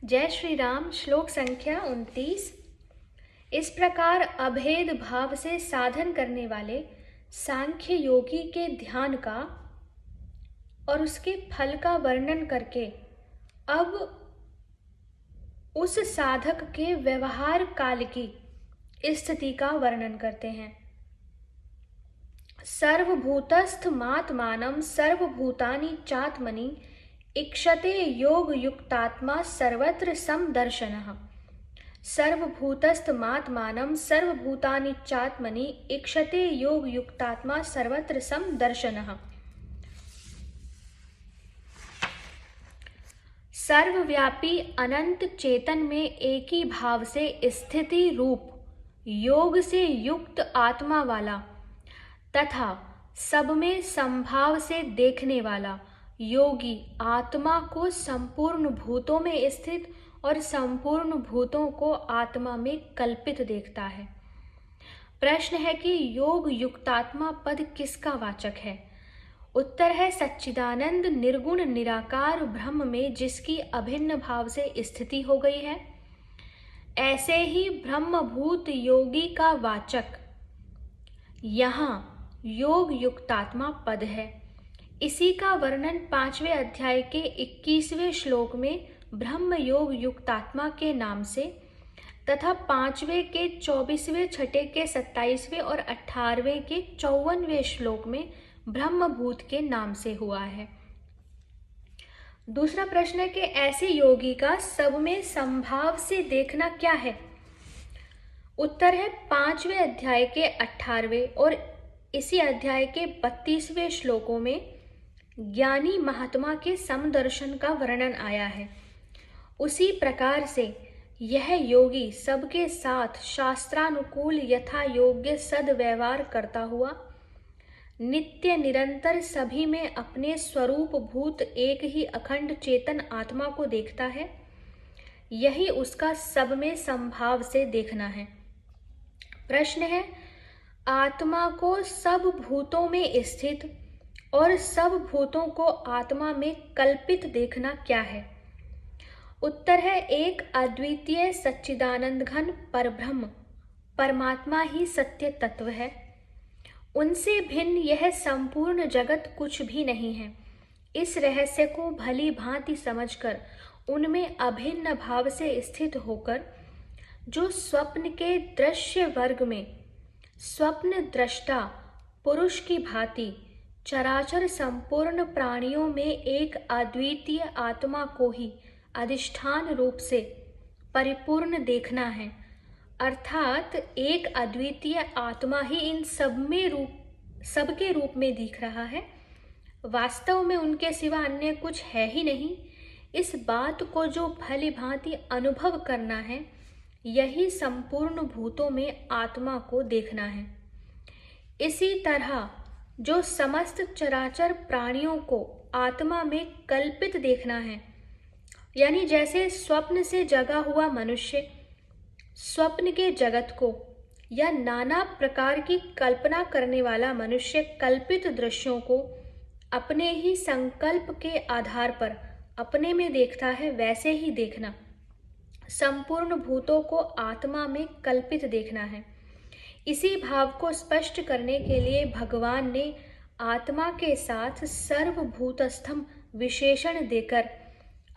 जय श्री राम। श्लोक संख्या 29। इस प्रकार अभेद भाव से साधन करने वाले सांख्य योगी के ध्यान का और उसके फल का वर्णन करके अब उस साधक के व्यवहार काल की स्थिति का वर्णन करते हैं। सर्वभूतस्थ मात्मानं सर्वभूतानि चात्मनि इक्षते योग युक्तात्मा सर्वत्र समदर्शनः। सर्वभूतस्थ मात्मानं सर्वभूतानि चात्मनि इक्षते योग युक्तात्मा सर्वत्र समदर्शनः। सर्वव्यापी अनंत चेतन में एक ही भाव से स्थिति रूप योग से युक्त आत्मा वाला तथा सब में संभाव से देखने वाला योगी आत्मा को संपूर्ण भूतों में स्थित और संपूर्ण भूतों को आत्मा में कल्पित देखता है। प्रश्न है कि योग युक्तात्मा पद किसका वाचक है? उत्तर है सच्चिदानंद निर्गुण निराकार ब्रह्म में जिसकी अभिन्न भाव से स्थिति हो गई है। ऐसे ही ब्रह्मभूत योगी का वाचक यहाँ योग युक्तात्मा पद है। इसी का वर्णन 5वें अध्याय के 21वें श्लोक में ब्रह्म योग युक्तात्मा के नाम से तथा 5वें के 24वें, 6ठे के 27वें और 18वें के 54वें श्लोक में ब्रह्मभूत के नाम से हुआ है। दूसरा प्रश्न है कि ऐसे योगी का सब में संभाव से देखना क्या है? उत्तर है 5वें अध्याय के 18वें और इसी अध्याय के 32वें श्लोकों में ज्ञानी महात्मा के समदर्शन का वर्णन आया है। उसी प्रकार से यह योगी सबके साथ शास्त्रानुकूल यथा योग्य सद्व्यवहार करता हुआ नित्य निरंतर सभी में अपने स्वरूप भूत एक ही अखंड चेतन आत्मा को देखता है। यही उसका सब में संभाव से देखना है। प्रश्न है, आत्मा को सब भूतों में स्थित और सब भूतों को आत्मा में कल्पित देखना क्या है? उत्तर है एक अद्वितीय सच्चिदानंद घन परब्रह्म परमात्मा ही सत्य तत्व है। उनसे भिन्न यह संपूर्ण जगत कुछ भी नहीं है। इस रहस्य को भली भांति समझकर उनमें अभिन्न भाव से स्थित होकर जो स्वप्न के दृश्य वर्ग में स्वप्न दृष्टा पुरुष की भांति चराचर संपूर्ण प्राणियों में एक अद्वितीय आत्मा को ही अधिष्ठान रूप से परिपूर्ण देखना है। अर्थात एक अद्वितीय आत्मा ही इन सबके रूप में दिख रहा है। वास्तव में उनके सिवा अन्य कुछ है ही नहीं। इस बात को जो भली भांति अनुभव करना है, यही संपूर्ण भूतों में आत्मा को देखना है। इसी तरह जो समस्त चराचर प्राणियों को आत्मा में कल्पित देखना है, यानी जैसे स्वप्न से जगा हुआ मनुष्य स्वप्न के जगत को या नाना प्रकार की कल्पना करने वाला मनुष्य कल्पित दृश्यों को अपने ही संकल्प के आधार पर अपने में देखता है, वैसे ही देखना संपूर्ण भूतों को आत्मा में कल्पित देखना है। इसी भाव को स्पष्ट करने के लिए भगवान ने आत्मा के साथ सर्वभूतस्थम विशेषण देकर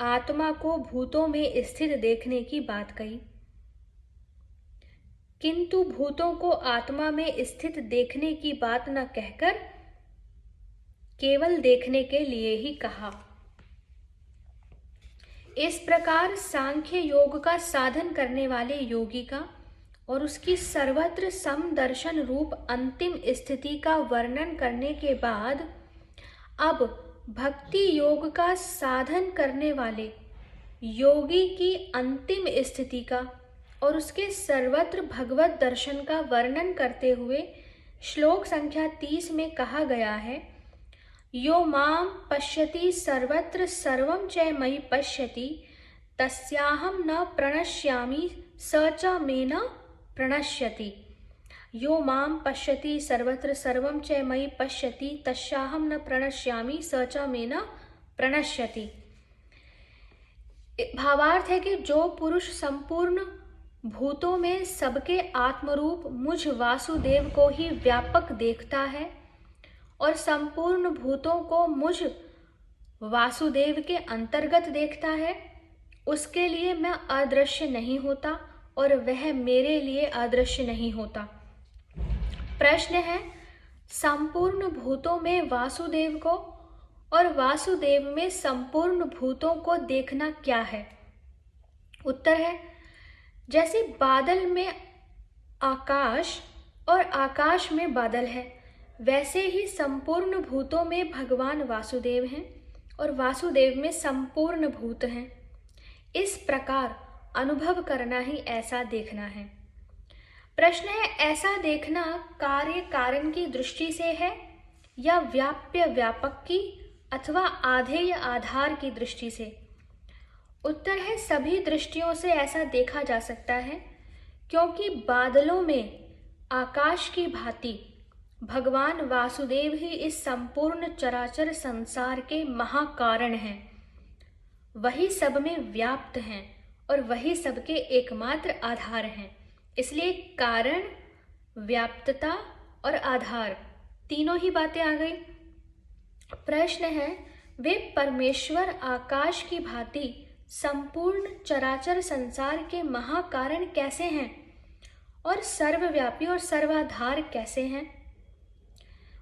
आत्मा को भूतों में स्थित देखने की बात कही, किंतु भूतों को आत्मा में स्थित देखने की बात न कहकर केवल देखने के लिए ही कहा। इस प्रकार सांख्य योग का साधन करने वाले योगी का और उसकी सर्वत्र समदर्शन रूप अंतिम स्थिति का वर्णन करने के बाद अब भक्ति योग का साधन करने वाले योगी की अंतिम स्थिति का और उसके सर्वत्र भगवत दर्शन का वर्णन करते हुए श्लोक संख्या 30 में कहा गया है, यो माम पश्यति सर्वत्र सर्वं च मयि पश्यति तस्याहं न प्रणश्यामि स च मे न प्रणश्यति। यो माम पश्यति सर्वत्र सर्वं च मयि पश्यति तस्याहं न प्रणश्यामि स च मे न प्रणश्यति। भावार्थ है कि जो पुरुष संपूर्ण भूतों में सबके आत्मरूप मुझ वासुदेव को ही व्यापक देखता है और संपूर्ण भूतों को मुझ वासुदेव के अंतर्गत देखता है, उसके लिए मैं अदृश्य नहीं होता और वह मेरे लिए अदृश्य नहीं होता। प्रश्न है, संपूर्ण भूतों में वासुदेव को और वासुदेव में संपूर्ण भूतों को देखना क्या है? उत्तर है, जैसे बादल में आकाश और आकाश में बादल है, वैसे ही संपूर्ण भूतों में भगवान वासुदेव हैं और वासुदेव में संपूर्ण भूत हैं। इस प्रकार अनुभव करना ही ऐसा देखना है। प्रश्न है, ऐसा देखना कार्य कारण की दृष्टि से है या व्याप्य व्यापक की अथवा आधेय आधार की दृष्टि से? उत्तर है, सभी दृष्टियों से ऐसा देखा जा सकता है, क्योंकि बादलों में आकाश की भांति भगवान वासुदेव ही इस संपूर्ण चराचर संसार के महाकारण हैं। वही सब में व्याप्त हैं और वही सबके एकमात्र आधार हैं। इसलिए कारण, व्याप्तता और आधार तीनों ही बातें आ गई। प्रश्न है, वे परमेश्वर आकाश की भांति संपूर्ण चराचर संसार के महाकारण कैसे हैं और सर्वव्यापी और सर्वाधार कैसे हैं?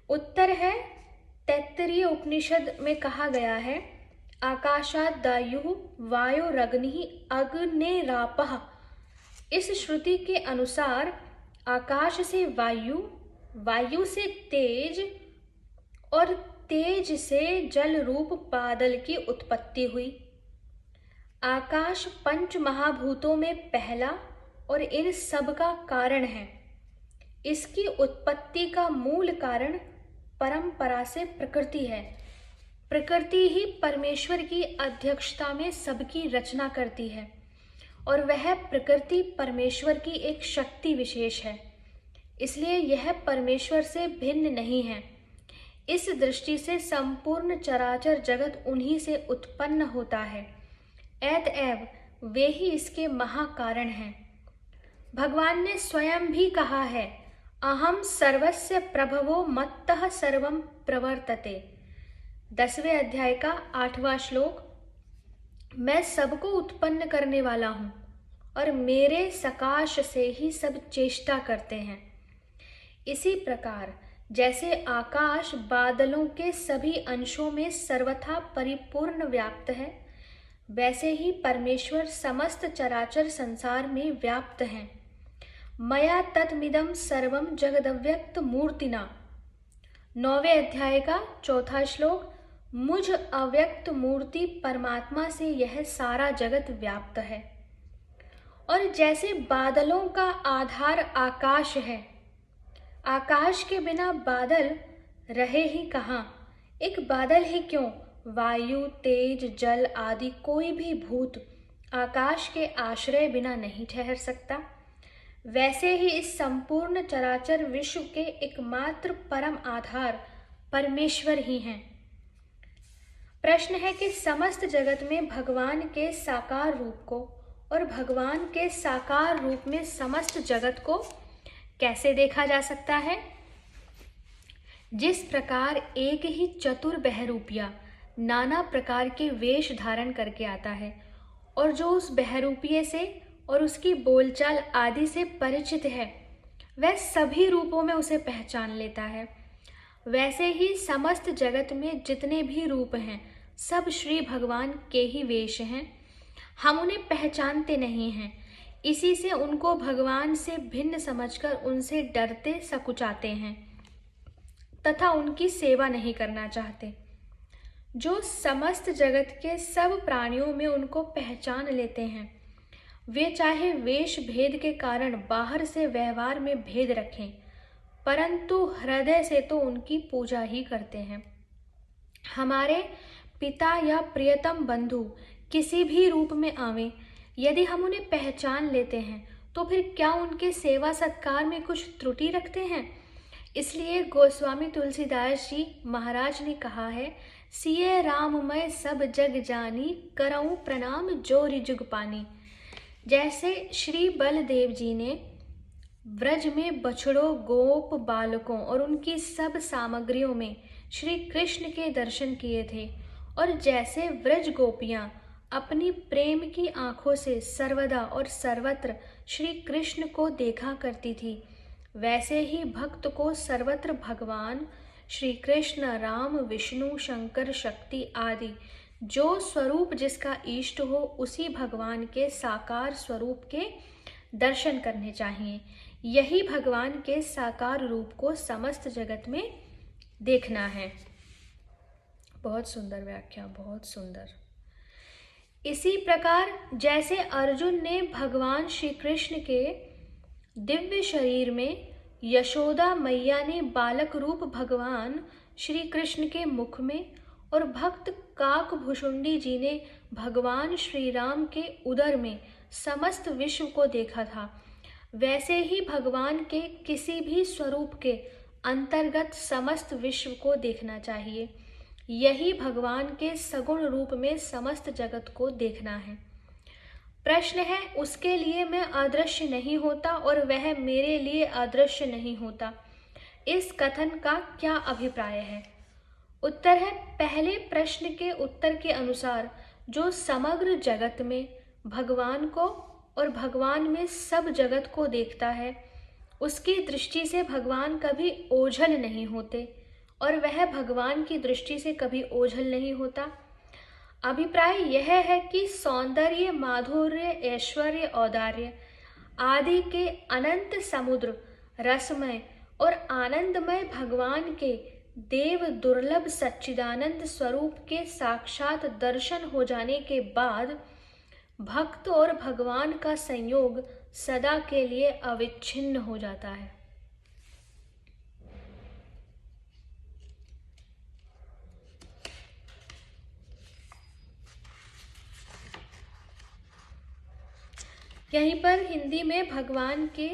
उत्तर है, तैत्तरीय उपनिषद में कहा गया है, आकाशाद दायु वायुरग्नि अग्निरापः। इस श्रुति के अनुसार आकाश से वायु, वायु से तेज और तेज से जल रूप बादल की उत्पत्ति हुई। आकाश पंच महाभूतों में पहला और इन सब का कारण है। इसकी उत्पत्ति का मूल कारण परंपरा से प्रकृति है। प्रकृति ही परमेश्वर की अध्यक्षता में सबकी रचना करती है और वह प्रकृति परमेश्वर की एक शक्ति विशेष है, इसलिए यह परमेश्वर से भिन्न नहीं है। इस दृष्टि से संपूर्ण चराचर जगत उन्हीं से उत्पन्न होता है, अतएव वे ही इसके महाकारण हैं। भगवान ने स्वयं भी कहा है, अहम सर्वस्य प्रभवो मत्तः सर्वं प्रवर्तते। 10वें अध्याय का 8वां श्लोक, मैं सबको उत्पन्न करने वाला हूँ और मेरे सकाश से ही सब चेष्टा करते हैं। इसी प्रकार जैसे आकाश बादलों के सभी अंशों में सर्वथा परिपूर्ण व्याप्त है, वैसे ही परमेश्वर समस्त चराचर संसार में व्याप्त हैं। मया तत्मिदं सर्वं जगदव्यक्त मूर्तिना। 9वें अध्याय का 4था श्लोक, मुझ अव्यक्त मूर्ति परमात्मा से यह सारा जगत व्याप्त है। और जैसे बादलों का आधार आकाश है, आकाश के बिना बादल रहे ही कहाँ? एक बादल ही क्यों, वायु, तेज, जल आदि कोई भी भूत आकाश के आश्रय बिना नहीं ठहर सकता। वैसे ही इस संपूर्ण चराचर विश्व के एकमात्र परम आधार परमेश्वर ही हैं। प्रश्न है कि समस्त जगत में भगवान के साकार रूप को और भगवान के साकार रूप में समस्त जगत को कैसे देखा जा सकता है? जिस प्रकार एक ही चतुर बहरूपिया नाना प्रकार के वेश धारण करके आता है और जो उस बहरूपिये से और उसकी बोलचाल आदि से परिचित है, वह सभी रूपों में उसे पहचान लेता है, वैसे ही समस्त जगत में जितने भी रूप हैं सब श्री भगवान के ही वेश हैं। हम उन्हें पहचानते नहीं हैं, इसी से उनको भगवान से भिन्न समझकर उनसे डरते सकुचाते हैं तथा उनकी सेवा नहीं करना चाहते। जो समस्त जगत के सब प्राणियों में उनको पहचान लेते हैं, वे चाहे वेश भेद के कारण बाहर से व्यवहार में भेद रखें, परंतु हृदय से तो उनकी पूजा ही करते हैं। हमारे पिता या प्रियतम बंधु किसी भी रूप में आवें, यदि हम उन्हें पहचान लेते हैं तो फिर क्या उनके सेवा सत्कार में कुछ त्रुटि रखते हैं? इसलिए गोस्वामी तुलसीदास जी महाराज ने कहा है, सिए राम मैं सब जग जानी, करऊं प्रणाम जोरि जुग पानी। जैसे श्री बलदेव जी ने व्रज में बछड़ों, गोप बालकों और उनकी सब सामग्रियों में श्री कृष्ण के दर्शन किए थे, और जैसे व्रज गोपियां अपनी प्रेम की आंखों से सर्वदा और सर्वत्र श्री कृष्ण को देखा करती थी, वैसे ही भक्त को सर्वत्र भगवान श्री कृष्ण, राम, विष्णु, शंकर, शक्ति आदि जो स्वरूप जिसका इष्ट हो, उसी भगवान के साकार स्वरूप के दर्शन करने चाहिए। यही भगवान के साकार रूप को समस्त जगत में देखना है। बहुत सुंदर व्याख्या, बहुत सुंदर। इसी प्रकार जैसे अर्जुन ने भगवान श्री कृष्ण के दिव्य शरीर में, यशोदा मैया ने बालक रूप भगवान श्री कृष्ण के मुख में, और भक्त काक भुषुंडी जी ने भगवान श्री राम के उदर में समस्त विश्व को देखा था, वैसे ही भगवान के किसी भी स्वरूप के अंतर्गत समस्त विश्व को देखना चाहिए। यही भगवान के सगुण रूप में समस्त जगत को देखना है। प्रश्न है, उसके लिए मैं अदृश्य नहीं होता और वह मेरे लिए अदृश्य नहीं होता, इस कथन का क्या अभिप्राय है? उत्तर है, पहले प्रश्न के उत्तर के अनुसार जो समग्र जगत में भगवान को और भगवान में सब जगत को देखता है, उसकी दृष्टि से भगवान कभी ओझल नहीं होते और वह भगवान की दृष्टि से कभी ओझल नहीं होता। अभिप्राय यह है कि सौंदर्य, माधुर्य, ऐश्वर्य, औदार्य आदि के अनंत समुद्र रसमय और आनंदमय भगवान के देव दुर्लभ सच्चिदानंद स्वरूप के साक्षात दर्शन हो जाने के बाद भक्त और भगवान का संयोग सदा के लिए अविच्छिन्न हो जाता है। यहीं पर हिंदी में भगवान के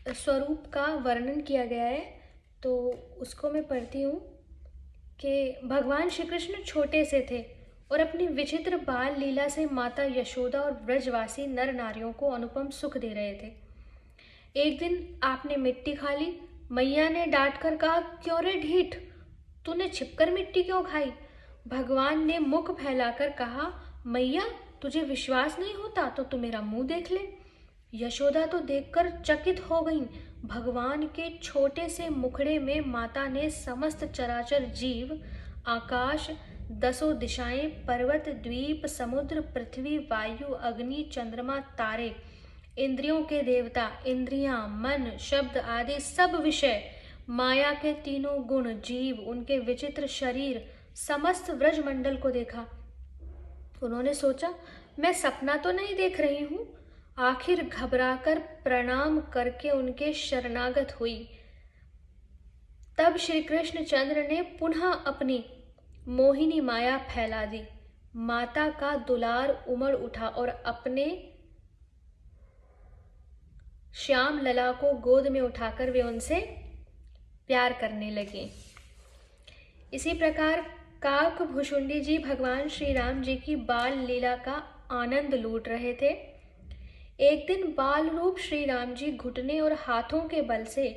स्वरूप का वर्णन किया गया है, तो उसको मैं पढ़ती हूँ कि भगवान श्री कृष्ण छोटे से थे और अपनी विचित्र बाल लीला से माता यशोदा और ब्रजवासी नर नारियों को अनुपम सुख दे रहे थे। एक दिन आपने मिट्टी खा ली। मैया ने डांट कर कहा, क्यों रे ढीठ, तूने छिपकर मिट्टी क्यों खाई? भगवान ने मुख फैलाकर कहा, मैया तुझे विश्वास नहीं होता तो तू मेरा मुंह देख ले। यशोदा तो देखकर चकित हो गईं। भगवान के छोटे से मुखड़े में माता ने समस्त चराचर जीव, आकाश, दसों दिशाएं, पर्वत, द्वीप, समुद्र, पृथ्वी, वायु, अग्नि, चंद्रमा, तारे, इंद्रियों के देवता, इंद्रियां, मन, शब्द आदि सब विषय, माया के तीनों गुण, जीव, उनके विचित्र शरीर, समस्त व्रजमंडल को देखा। उन्होंने सोचा, मैं सपना तो नहीं देख रही हूं। आखिर घबराकर प्रणाम करके उनके शरणागत हुई। तब श्री कृष्ण चंद्र ने पुनः अपनी मोहिनी माया फैला दी। माता का दुलार उमड़ उठा और अपने श्याम लला को गोद में उठाकर वे उनसे प्यार करने लगे। इसी प्रकार काक भुषुंडी जी भगवान श्री राम जी की बाल लीला का आनंद लूट रहे थे। एक दिन बाल रूप श्री राम जी घुटने और हाथों के बल से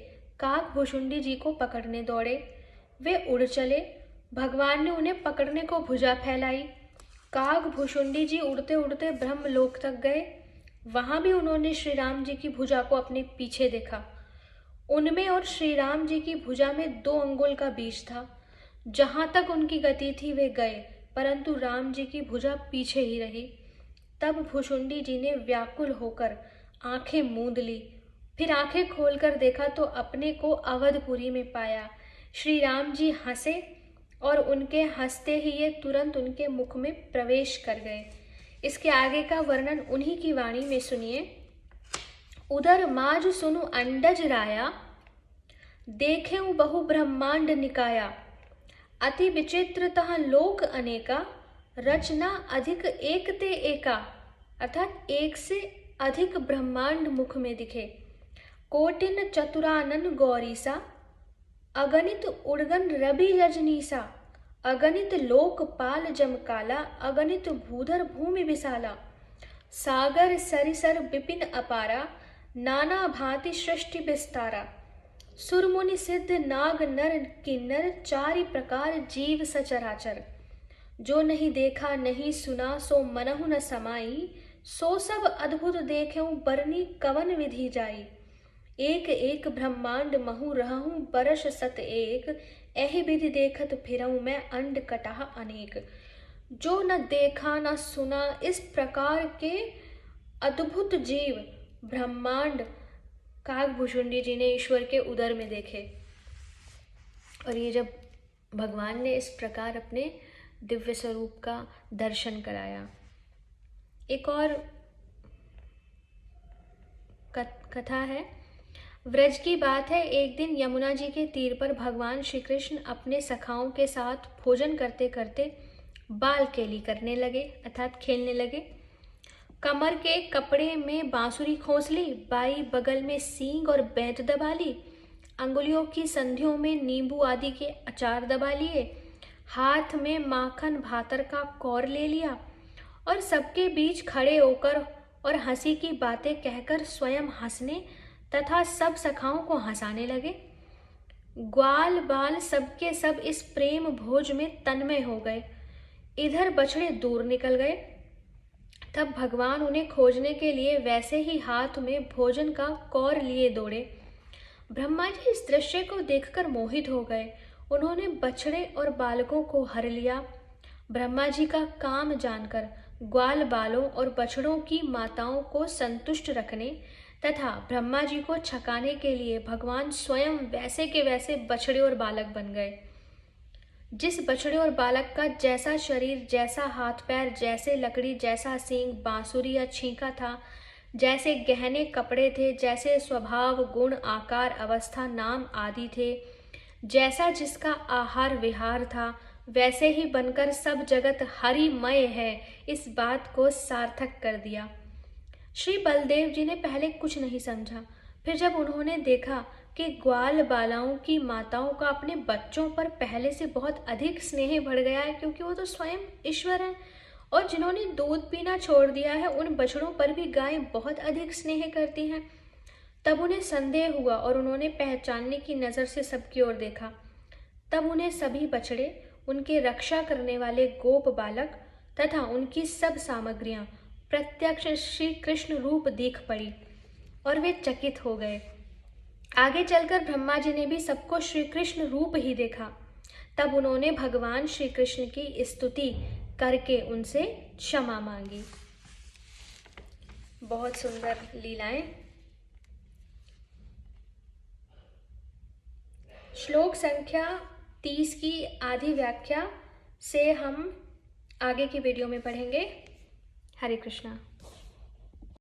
काक भुषुंडी जी को पकड़ने दौड़े। वे उड़ चले। भगवान ने उन्हें पकड़ने को भुजा फैलाई। काक भुषुंडी जी उड़ते उड़ते ब्रह्मलोक तक गए। वहां भी उन्होंने श्री राम जी की भुजा को अपने पीछे देखा। उनमें और श्री राम जी की भुजा में 2 अंगुल का बीच था। जहां तक उनकी गति थी वे गए, परंतु राम जी की भुजा पीछे ही रही। तब भुषुंडी जी ने व्याकुल होकर आंखें मूंद ली। फिर आंखें खोलकर देखा तो अपने को अवधपुरी में पाया। श्री राम जी हंसे और उनके हंसते ही ये तुरंत उनके मुख में प्रवेश कर गए। इसके आगे का वर्णन उन्हीं की वाणी में सुनिए। उधर माज सुनु अंडज राया, देखें बहु ब्रह्मांड निकाया। अति विचित्र तह लोक अनेका, रचना अधिक एक ते एका। अर्थात एक से अधिक ब्रह्मांड मुख में दिखे। कोटिन चतुरानन गौरीसा, अगणित उड़गन रवि रजनीसा। अगणित लोकपाल जमकाला, अगणित भूधर भूमि विशाला, सागर सरिसर विपिन अपारा, नाना भांति सृष्टि विस्तारा, सुर मुनि सिद्ध नाग नर किन्नर, चारि प्रकार जीव सचराचर, जो नहीं देखा नहीं सुना सो मनहु न समाई, सो सब अद्भुत देखेऊ बरनी कवन विधि जाई, एक एक ब्रह्मांड महु रहूं बरस सत एक, एहि विधि देखत फिरऊं मैं अंड कटाह अनेक। जो न देखा न सुना इस प्रकार के अद्भुत जीव ब्रह्मांड काकभुशुंडी जी ने ईश्वर के उदर में देखे। और ये जब भगवान ने इस प्रकार अपने दिव्य स्वरूप का दर्शन कराया। एक और कथा है। व्रज की बात है, एक दिन यमुना जी के तीर पर भगवान श्री कृष्ण अपने सखाओं के साथ भोजन करते करते बाल केली करने लगे अर्थात खेलने लगे। कमर के कपड़े में बांसुरी खोस ली, बाई बगल में सींग और बेंत दबा ली, अंगुलियों की संधियों में नींबू आदि के अचार दबा लिए, हाथ में माखन भातर का कौर ले लिया और सबके बीच खड़े होकर और हंसी की बातें कहकर स्वयं हंसने तथा सब सखाओं को हंसाने लगे। ग्वाल बाल सबके सब इस प्रेम भोज में तन्मय हो गए। इधर बछड़े दूर निकल गए। तब भगवान उन्हें खोजने के लिए वैसे ही हाथ में भोजन का कौर लिए दौड़े। ब्रह्मा जी इस दृश्य को देखकर मोहित हो गए। उन्होंने बछड़े और बालकों को हर लिया। ब्रह्मा जी का काम जानकर ग्वाल बालों और बछड़ों की माताओं को संतुष्ट रखने तथा ब्रह्मा जी को छकाने के लिए भगवान स्वयं वैसे के वैसे बछड़े और बालक बन गए। जिस बछड़े और बालक का जैसा शरीर, जैसा हाथ पैर, जैसे लकड़ी, जैसा सींग, बांसुरी या छींका था, जैसे गहने कपड़े थे, जैसे स्वभाव, गुण, आकार, अवस्था, नाम आदि थे, जैसा जिसका आहार विहार था, वैसे ही बनकर सब जगत हरिमय है, इस बात को सार्थक कर दिया। श्री बलदेव जी ने पहले कुछ नहीं समझा। फिर जब उन्होंने देखा कि ग्वाल बालाओं की माताओं का अपने बच्चों पर पहले से बहुत अधिक स्नेह बढ़ गया है, क्योंकि वो तो स्वयं ईश्वर हैं, और जिन्होंने दूध पीना छोड़ दिया है उन बछड़ों पर भी गायें बहुत अधिक स्नेह करती हैं, तब उन्हें संदेह हुआ और उन्होंने पहचानने की नज़र से सबकी ओर देखा। तब उन्हें सभी बछड़े, उनके रक्षा करने वाले गोप बालक तथा उनकी सब सामग्रियां प्रत्यक्ष श्री कृष्ण रूप दिख पड़ी और वे चकित हो गए। आगे चलकर ब्रह्मा जी ने भी सबको श्री कृष्ण रूप ही देखा। तब उन्होंने भगवान श्री कृष्ण की स्तुति करके उनसे क्षमा मांगी। बहुत सुंदर लीलाएं। श्लोक संख्या 30 की आधी व्याख्या से हम आगे की वीडियो में पढ़ेंगे। हरे कृष्णा।